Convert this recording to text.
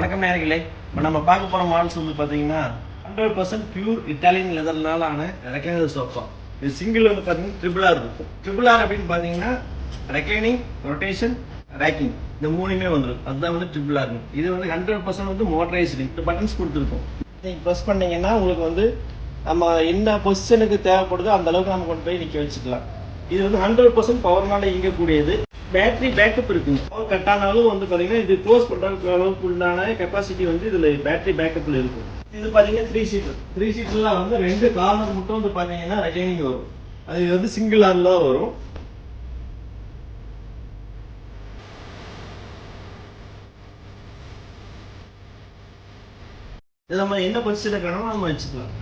வணக்கம் நேயர்களே. இப்போ நம்ம பார்க்க போகிற மாடல்ஸ் வந்து பார்த்தீங்கன்னா 100% பியூர் இட்டாலியன் லெதர்னால ஆன ரெக்லைனர் சோஃபா. இது சிங்கிள் வந்து பார்த்தீங்கன்னா ட்ரிபிளாக இருக்கும். ட்ரிபிளார் அப்படின்னு பார்த்தீங்கன்னா ரெக்லைனிங், ரொட்டேஷன், ரேக்கிங் இந்த மூணுமே வந்துடும். அதுதான் வந்து ட்ரிபிளாக இருக்கும். இது வந்து 100% வந்து மோட்டரைஸ்டு. இந்த பட்டன்ஸ் கொடுத்துருக்கோம். நீங்கள் ப்ரெஸ் பண்ணீங்கன்னா உங்களுக்கு வந்து நம்ம என்ன பொசிஷனுக்கு தேவைப்படுதோ அந்த அளவுக்கு நம்ம கொண்டு போய் நிற்க வச்சுக்கலாம். இது வந்து 100% பவர்னால இயங்கக்கூடியது. பேட்டரி பேக்கப் இருக்குங்க. பவர் கட் ஆனாலும் வந்து பார்த்தீங்கன்னா இது க்ளோஸ் பண்ணுற அளவுக்கு உண்டான கெப்பாசிட்டி வந்து இதில் பேட்டரி பேக்கப்பில் இருக்கும். இது பார்த்தீங்கன்னா 3 சீட்டர். 3 சீட்டர்லாம் வந்து 2 கார்னர் மட்டும் வந்து பார்த்தீங்கன்னா ரெக்லைனிங் வரும். அது வந்து சிங்கிள் ஆரில் தான் வரும். இது நம்ம என்ன பொசிஷனுக்கு வேணாலும் நம்ம வச்சுக்கலாம்.